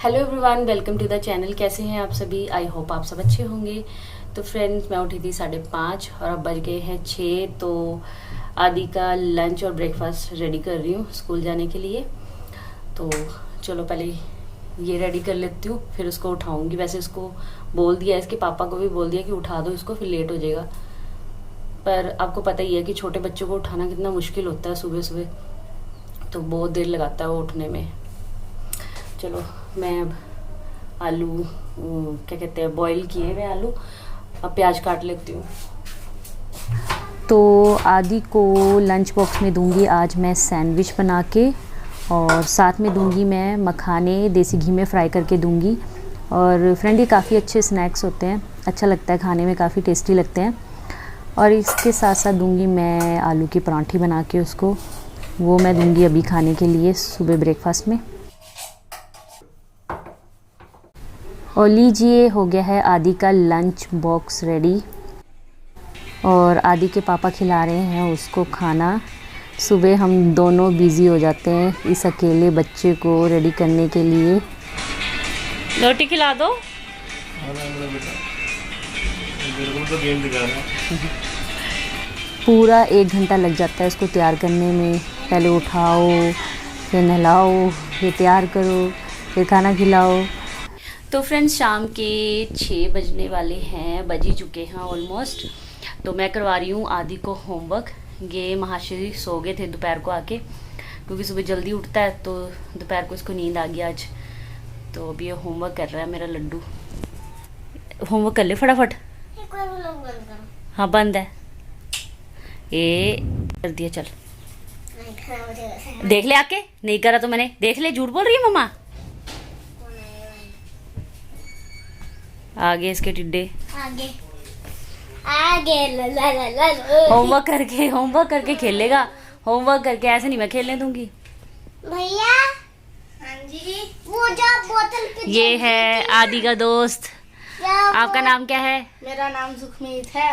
Hello everyone, welcome to the channel. कैसे हैं आप सभी? आई होप आप सब अच्छे होंगे। तो फ्रेंड्स, मैं उठी थी 5:30 और अब बज गए हैं 6। तो आदि का लंच और ब्रेकफास्ट रेडी कर रही हूँ स्कूल जाने के लिए। तो चलो पहले ये रेडी कर लेती हूँ, फिर उसको उठाऊंगी। वैसे उसको बोल दिया, इसके पापा को भी बोल दिया कि उठा दो इसको, फिर लेट हो जाएगा। पर आपको पता ही है कि छोटे बच्चों को उठाना कितना मुश्किल होता है सुबह सुबह, तो बहुत देर लगाता है वो उठने में। चलो मैं अब आलू क्या कहते हैं बॉईल किए हुए आलू, अब प्याज काट लेती हूँ। तो आदि को लंच बॉक्स में दूंगी आज मैं सैंडविच बना के, और साथ में दूंगी मैं मखाने देसी घी में फ्राई करके दूंगी। और फ्रेंड, ये काफ़ी अच्छे स्नैक्स होते हैं, अच्छा लगता है खाने में, काफ़ी टेस्टी लगते हैं। और इसके साथ साथ दूंगी मैं आलू की परांठी बना के उसको, वो मैं दूंगी अभी खाने के लिए सुबह ब्रेकफास्ट में। और लीजिए, हो गया है आदि का लंच बॉक्स रेडी। और आदि के पापा खिला रहे हैं उसको खाना। सुबह हम दोनों बिज़ी हो जाते हैं इस अकेले बच्चे को रेडी करने के लिए। रोटी खिला दो। पूरा 1 घंटा लग जाता है इसको तैयार करने में। पहले उठाओ, फिर नहलाओ, फिर तैयार करो, फिर खाना खिलाओ। तो फ्रेंड्स, शाम के 6 बजने वाले हैं, बज ही चुके हैं ऑलमोस्ट। तो मैं करवा रही हूँ आदि को होमवर्क। ये महाशय सो गए थे दोपहर को आके, क्योंकि सुबह जल्दी उठता है, तो दोपहर को इसको नींद आ गई आज। तो अभी ये होमवर्क कर रहा है मेरा लड्डू। होमवर्क कर ले फटाफट। हाँ बंद है, ये कर दिया। चल देख ले आके, नहीं करा तो मैंने देख ले। झूठ बोल रही है मम्मा। आगे इसके टिड्डे, आगे आगे होमवर्क करके खेलेगा। होमवर्क करके ऐसे नहीं मैं खेलने दूंगी भैया। हाँ जी, वो जो बोतल पे ये है आदि का दोस्त। आपका नाम क्या है? मेरा नाम सुखमीत है।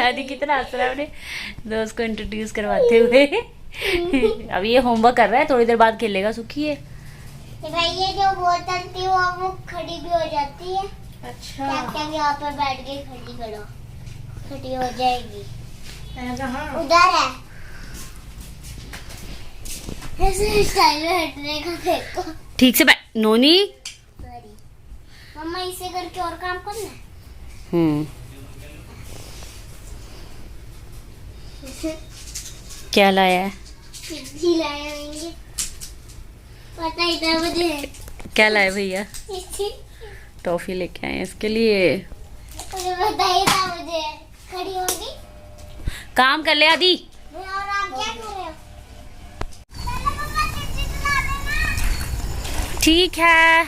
आदि कितना हंस रहा है अपने दोस्त को इंट्रोड्यूस करवाते हुए। अब ये होमवर्क कर रहा है, थोड़ी देर बाद खेलेगा। सुखी है भाई, ये जो बोतल थी वो खड़ी भी हो जाती है। अच्छा, क्या यहाँ पर बैठ के खड़ी करो, खड़ी हो जाएगी। उधर है, ऐसे स्टाइल में हटने का देखो। ठीक से नोनी। मम्मा इसे करके और काम करना है। क्या लाया है? सिद्धि लाए होंगे, पता ही था मुझे। क्या लाए भैया? टॉफी लेके आए इसके लिए। मुझे पता ही था मुझे। खड़ी होगी, काम कर ले आदि। और आप क्या कर रहे हो? ठीक है।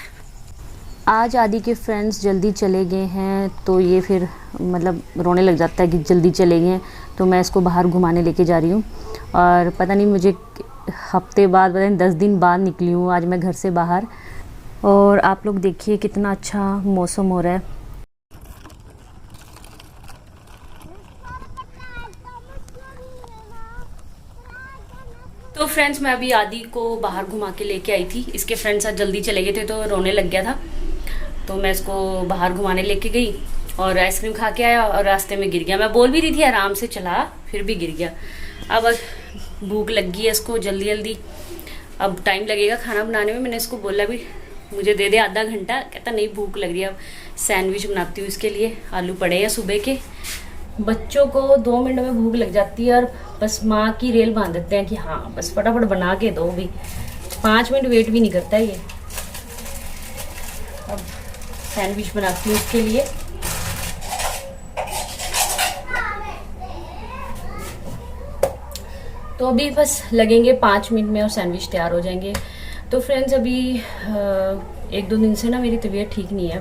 आज आदि के फ्रेंड्स जल्दी चले गए हैं, तो ये फिर मतलब रोने लग जाता है कि जल्दी चले गए हैं। तो मैं इसको बाहर घुमाने लेके जा रही हूँ। और पता नहीं, मुझे हफ्ते बाद, पता नहीं 10 दिन बाद निकली हूँ आज मैं घर से बाहर। और आप लोग देखिए कितना अच्छा मौसम हो रहा है। तो फ्रेंड्स, मैं अभी आदि को बाहर घुमा के लेके आई थी। इसके फ्रेंड्स आज जल्दी चले गए थे तो रोने लग गया था, तो मैं इसको बाहर घुमाने लेके गई और आइसक्रीम खा के आया और रास्ते में गिर गया। मैं बोल भी रही थी आराम से चला, फिर भी गिर गया। अब भूख लग गई है इसको जल्दी जल्दी, अब टाइम लगेगा खाना बनाने में। मैंने इसको बोला भी मुझे दे दे आधा घंटा, कहता नहीं भूख लग रही है। अब सैंडविच बनाती हूँ इसके लिए, आलू पड़े हैं सुबह के। बच्चों को 2 मिनट में भूख लग जाती है और बस माँ की रेल बांध देते हैं कि हाँ बस फटाफट बना के दो। भी 5 मिनट वेट भी नहीं करता है ये। अब सैंडविच बनाती हूँ इसके लिए। तो अभी बस लगेंगे 5 मिनट में और सैंडविच तैयार हो जाएंगे। तो फ्रेंड्स, अभी 1-2 दिन से ना मेरी तबीयत ठीक नहीं है,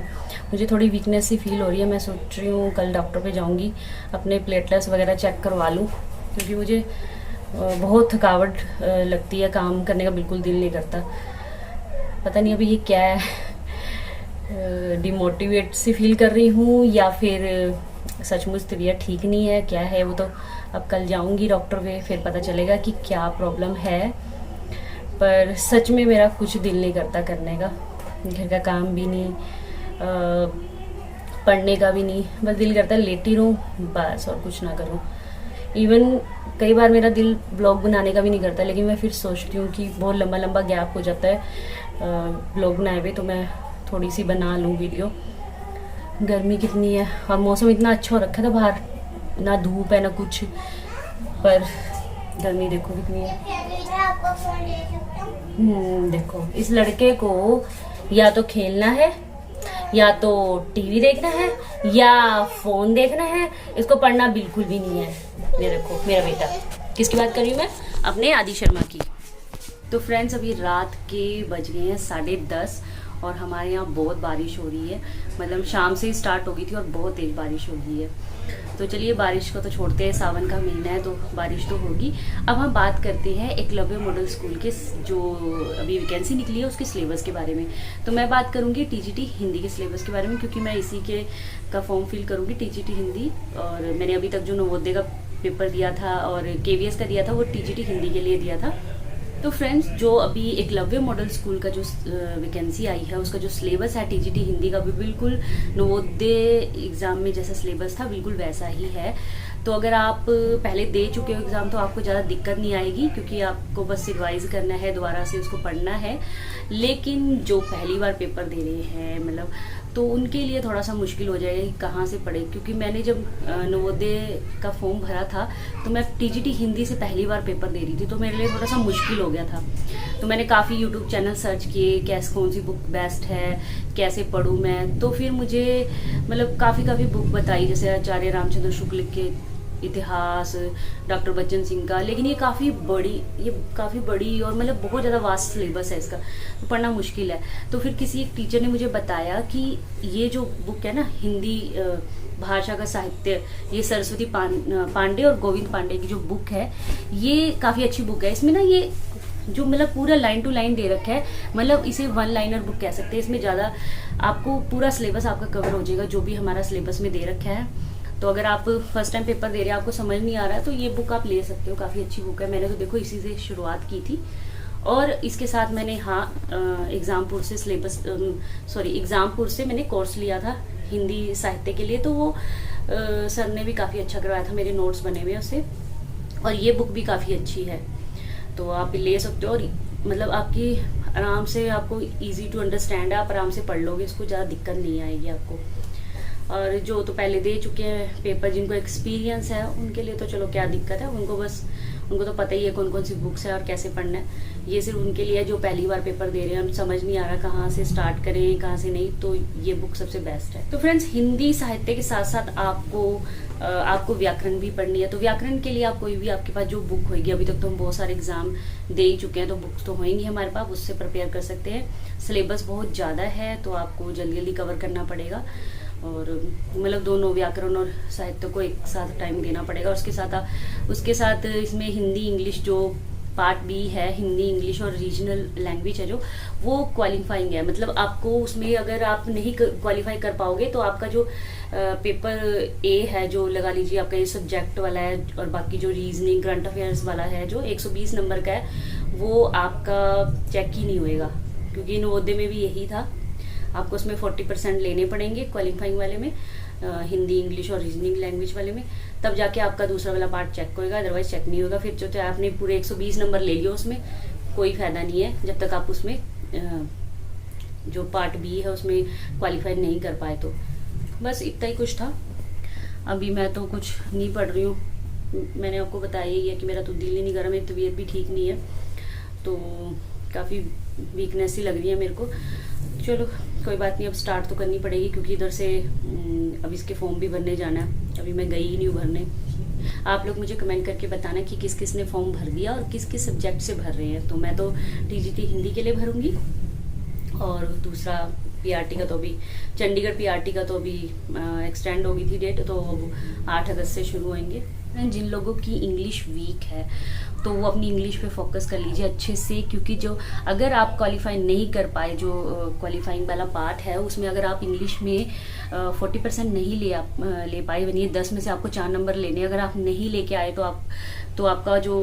मुझे थोड़ी वीकनेस सी फील हो रही है। मैं सोच रही हूँ कल डॉक्टर पे जाऊँगी, अपने प्लेटलेट्स वगैरह चेक करवा लूँ, क्योंकि मुझे बहुत थकावट लगती है, काम करने का बिल्कुल दिल नहीं करता। पता नहीं अभी ये क्या है, डिमोटिवेट सी फील कर रही हूँ या फिर सचमुच तबीयत ठीक नहीं है, क्या है वो तो अब कल जाऊंगी डॉक्टर पे, फिर पता चलेगा कि क्या प्रॉब्लम है। पर सच में मेरा कुछ दिल नहीं करता करने का, घर का काम भी नहीं, पढ़ने का भी नहीं, बस दिल करता है लेटी रहूँ बस और कुछ ना करूँ। इवन कई बार मेरा दिल ब्लॉग बनाने का भी नहीं करता, लेकिन मैं फिर सोचती हूँ कि बहुत लंबा लंबा गैप हो जाता है ब्लॉग बनाए हुए, तो मैं थोड़ी सी बना लूँ वीडियो। गर्मी कितनी है और मौसम इतना अच्छा हो रखा था बाहर, ना धूप है ना कुछ, पर गर्मी देखो कितनी है। आपको फोन ले सकता हूं? देखो इस लड़के को या तो खेलना है, या तो टीवी देखना है, या फोन देखना है, इसको पढ़ना बिल्कुल भी नहीं है। ये देखो मेरा बेटा, किसकी बात कर रही हूँ मैं? अपने आदि शर्मा की। तो फ्रेंड्स अभी रात के बज गए हैं 10:30 और हमारे यहाँ बहुत बारिश हो रही है, मतलब शाम से ही स्टार्ट हो गई थी और बहुत तेज बारिश हो रही है। तो चलिए बारिश को तो छोड़ते हैं, सावन का महीना है तो बारिश तो होगी। अब हम बात करते हैं एकलव्य मॉडल स्कूल के जो अभी वैकेंसी निकली है उसके सिलेबस के बारे में। तो मैं बात करूंगी टीजीटी हिंदी के सिलेबस के बारे में, क्योंकि मैं इसी के का फॉर्म फिल करूंगी, टीजीटी हिंदी। और मैंने अभी तक जो नवोदय का पेपर दिया था और केवीएस का दिया था वो टीजीटी हिंदी के लिए दिया था। तो फ्रेंड्स जो अभी एकलव्य मॉडल स्कूल का जो वैकेंसी आई है उसका जो सिलेबस है टीजीटी हिंदी का भी बिल्कुल नवोदय एग्जाम में जैसा सिलेबस था बिल्कुल वैसा ही है। तो अगर आप पहले दे चुके हो एग्जाम तो आपको ज़्यादा दिक्कत नहीं आएगी, क्योंकि आपको बस रिवाइज करना है, दोबारा से उसको पढ़ना है। लेकिन जो पहली बार पेपर दे रहे हैं मतलब तो उनके लिए थोड़ा सा मुश्किल हो जाएगा कि कहाँ से पढ़े, क्योंकि मैंने जब नवोदय का फॉर्म भरा था तो मैं टीजीटी हिंदी से पहली बार पेपर दे रही थी, तो मेरे लिए थोड़ा सा मुश्किल हो गया था। तो मैंने काफ़ी यूट्यूब चैनल सर्च किए, कैसे कौन सी बुक बेस्ट है, कैसे पढूं मैं। तो फिर मुझे मतलब काफ़ी बुक बताई, जैसे आचार्य रामचंद्र शुक्ल के इतिहास, डॉक्टर बच्चन सिंह का, लेकिन ये काफ़ी बड़ी और मतलब बहुत ज़्यादा वास्ट सिलेबस है इसका, तो पढ़ना मुश्किल है। तो फिर किसी एक टीचर ने मुझे बताया कि ये जो बुक है ना हिंदी भाषा का साहित्य, ये सरस्वती पांडे और गोविंद पांडे की जो बुक है ये काफ़ी अच्छी बुक है। इसमें ना ये जो मतलब पूरा लाइन टू लाइन दे रखा है, मतलब इसे वन लाइनर बुक कह सकते हैं। इसमें ज़्यादा आपको पूरा सिलेबस आपका कवर हो जाएगा जो भी हमारा सिलेबस में दे रखा है। तो अगर आप फर्स्ट टाइम पेपर दे रहे हैं, आपको समझ नहीं आ रहा है, तो ये बुक आप ले सकते हो, काफ़ी अच्छी बुक है। मैंने तो देखो इसी से शुरुआत की थी। और इसके साथ मैंने एग्जामपुर से मैंने कोर्स लिया था हिंदी साहित्य के लिए, तो वो सर ने भी काफ़ी अच्छा करवाया था, मेरे नोट्स बने हुए उससे। और ये बुक भी काफ़ी अच्छी है, तो आप ले सकते हो। और मतलब आपकी आराम से, आपको ईजी टू अंडरस्टैंड है, आप आराम से पढ़ लोगे, इसको ज़्यादा दिक्कत नहीं आएगी आपको। और जो तो पहले दे चुके हैं पेपर, जिनको एक्सपीरियंस है, उनके लिए तो चलो क्या दिक्कत है, उनको तो पता ही है कौन कौन सी बुक्स है और कैसे पढ़ना है। ये सिर्फ उनके लिए जो पहली बार पेपर दे रहे हैं, हम समझ नहीं आ रहा कहाँ से स्टार्ट करें कहाँ से नहीं, तो ये बुक सबसे बेस्ट है। तो फ्रेंड्स हिंदी साहित्य के साथ साथ आपको व्याकरण भी पढ़नी है। तो व्याकरण के लिए आप कोई भी आपके पास जो बुक होगी, अभी तक तो हम बहुत सारे एग्जाम दे ही चुके हैं, तो बुक्स तो होंगी हमारे पास, उससे प्रिपेयर कर सकते हैं। सिलेबस बहुत ज़्यादा है तो आपको जल्दी जल्दी कवर करना पड़ेगा, और मतलब दोनों व्याकरण और साहित्य को एक साथ टाइम देना पड़ेगा। उसके साथ इसमें हिंदी इंग्लिश जो पार्ट बी है, हिंदी इंग्लिश और रीजनल लैंग्वेज है जो, वो क्वालिफाइंग है। मतलब आपको उसमें अगर आप नहीं क्वालिफाई कर पाओगे तो आपका जो पेपर ए है, जो लगा लीजिए आपका ये सब्जेक्ट वाला है, और बाकी जो रीजनिंग करंट अफेयर्स वाला है जो 120 नंबर का है, वो आपका चेक ही नहीं होएगा। क्योंकि नवोदय में भी यही था, आपको उसमें 40% लेने पड़ेंगे क्वालिफाइंग वाले में, हिंदी इंग्लिश और रीजनिंग लैंग्वेज वाले में, तब जाके आपका दूसरा वाला पार्ट चेक होएगा, अदरवाइज चेक नहीं होगा। फिर जो आपने पूरे 120 नंबर ले लियो, उसमें कोई फायदा नहीं है जब तक आप उसमें जो पार्ट बी है उसमें क्वालिफाई नहीं कर पाए। तो बस इतना ही कुछ था। अभी मैं तो कुछ नहीं पढ़ रही हूँ, मैंने आपको बताया ही है कि मेरा तो दिल ही नहीं कर रहा, मेरी तबीयत भी ठीक नहीं है, तो काफ़ी वीकनेस ही लग रही है मेरे को। चलो कोई बात नहीं, अब स्टार्ट तो करनी पड़ेगी, क्योंकि इधर से अब इसके फॉर्म भी भरने जाना है। अभी मैं गई ही नहीं हूँ भरने। आप लोग मुझे कमेंट करके बताना कि किस किस ने फॉर्म भर दिया और किस किस सब्जेक्ट से भर रहे हैं। तो मैं तो टीजीटी हिंदी के लिए भरूंगी, और दूसरा पीआरटी का तो अभी चंडीगढ़ पीआरटी का तो अभी एक्सटेंड हो गई थी डेट, तो 8 अगस्त से शुरू होंगे। जिन लोगों की इंग्लिश वीक है तो वो अपनी इंग्लिश पे फोकस कर लीजिए अच्छे से, क्योंकि जो अगर आप क्वालिफाई नहीं कर पाए, जो क्वालिफाइंग वाला पार्ट है उसमें अगर आप इंग्लिश में 40% नहीं ले पाए, बनिए 10 में से आपको 4 नंबर लेने, अगर आप नहीं लेके आए तो आप तो आपका जो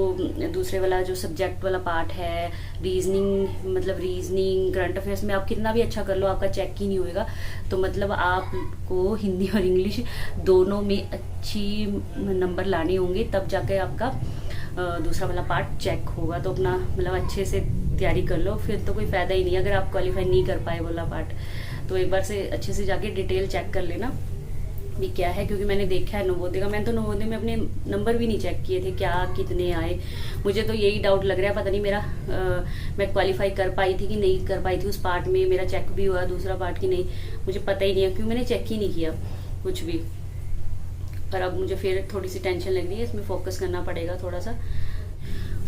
दूसरे वाला जो सब्जेक्ट वाला पार्ट है, रीजनिंग, मतलब रीजनिंग, करंट अफेयर्स में आप कितना भी अच्छा कर लो, आपका चेक ही नहीं होएगा। तो मतलब आपको हिंदी और इंग्लिश दोनों में अच्छी नंबर लाने होंगे, तब जाके आपका दूसरा वाला पार्ट चेक होगा। तो अपना मतलब अच्छे से तैयारी कर लो, फिर तो कोई फ़ायदा ही नहीं अगर आप क्वालिफाई नहीं कर पाए वाला पार्ट। तो एक बार से अच्छे से जाके डिटेल चेक कर लेना भी क्या है, क्योंकि मैंने देखा है नवोदय का, मैंने तो नवोदय में अपने नंबर भी नहीं चेक किए थे क्या कितने आए। मुझे तो यही डाउट लग रहा है, पता नहीं मेरा मैं क्वालिफाई कर पाई थी कि नहीं कर पाई थी उस पार्ट में, मेरा चेक भी हुआ दूसरा पार्ट की नहीं, मुझे पता ही नहीं है, क्योंकि मैंने चेक ही नहीं किया कुछ भी। पर अब मुझे फिर थोड़ी सी टेंशन लग रही है, इसमें फोकस करना पड़ेगा थोड़ा सा।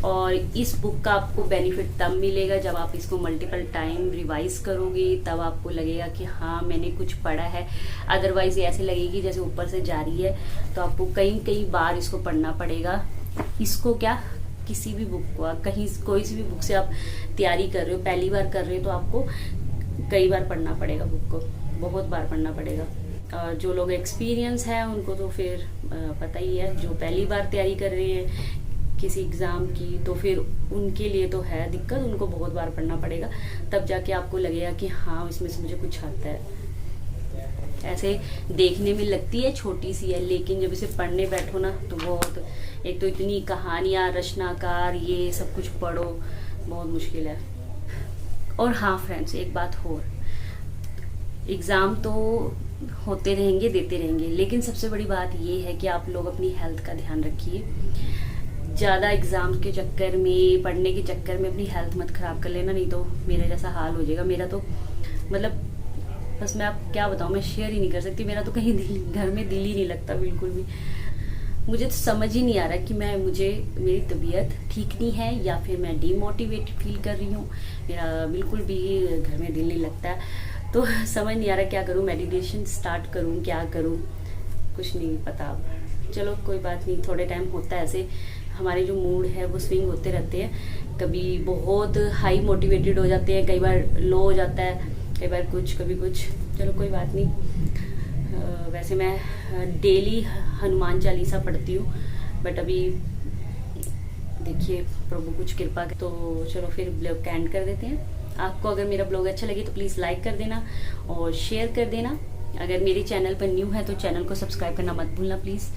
और इस बुक का आपको बेनिफिट तब मिलेगा जब आप इसको मल्टीपल टाइम रिवाइज करोगे, तब आपको लगेगा कि हाँ मैंने कुछ पढ़ा है। अदरवाइज ऐसे लगेगी जैसे ऊपर से जारी है, तो आपको कई बार इसको पढ़ना पड़ेगा। इसको क्या, किसी भी बुक को कहीं कोई सी भी बुक से आप तैयारी कर रहे हो, पहली बार कर रहे हो, तो आपको कई बार पढ़ना पड़ेगा, बुक को बहुत बार पढ़ना पड़ेगा। और जो लोग एक्सपीरियंस है उनको तो फिर पता ही है, जो पहली बार तैयारी कर रहे हैं किसी एग्ज़ाम की, तो फिर उनके लिए तो है दिक्कत, उनको बहुत बार पढ़ना पड़ेगा, तब जाके आपको लगेगा कि हाँ इसमें से मुझे कुछ आता है। ऐसे देखने में लगती है छोटी सी है, लेकिन जब इसे पढ़ने बैठो ना तो बहुत, एक तो इतनी कहानियाँ, रचनाकार, ये सब कुछ पढ़ो, बहुत मुश्किल है। और हाँ फ्रेंड्स, एक बात और, एग्ज़ाम तो होते रहेंगे, देते रहेंगे, लेकिन सबसे बड़ी बात ये है कि आप लोग अपनी हेल्थ का ध्यान रखिए। ज़्यादा एग्ज़ाम के चक्कर में, पढ़ने के चक्कर में अपनी हेल्थ मत ख़राब कर लेना, नहीं तो मेरे जैसा हाल हो जाएगा। मेरा तो मतलब बस मैं आप क्या बताऊँ, मैं शेयर ही नहीं कर सकती। मेरा तो कहीं घर में दिल ही नहीं लगता बिल्कुल भी। मुझे तो समझ ही नहीं आ रहा कि मेरी तबीयत ठीक नहीं है या फिर मैं डीमोटिवेटेड फील कर रही हूँ। मेरा बिल्कुल भी घर में दिल नहीं लगता, तो समझ नहीं आ रहा क्या करूँ, मेडिटेशन स्टार्ट करूँ, क्या करूँ, कुछ नहीं पता अब। चलो कोई बात नहीं, थोड़े टाइम होता है ऐसे, हमारे जो मूड है वो स्विंग होते रहते हैं, कभी बहुत हाई मोटिवेटेड हो जाते हैं, कई बार लो हो जाता है, कई बार कुछ, कभी कुछ। चलो कोई बात नहीं। वैसे मैं डेली हनुमान चालीसा पढ़ती हूँ, बट अभी देखिए प्रभु कुछ कृपा। तो चलो फिर ब्लॉग का एंड कर देते हैं। आपको अगर मेरा ब्लॉग अच्छा लगे तो प्लीज़ लाइक कर देना और शेयर कर देना। अगर मेरे चैनल पर न्यू है तो चैनल को सब्सक्राइब करना मत भूलना प्लीज़।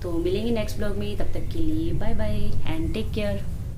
तो मिलेंगे नेक्स्ट ब्लॉग में, तब तक के लिए bye bye and take care.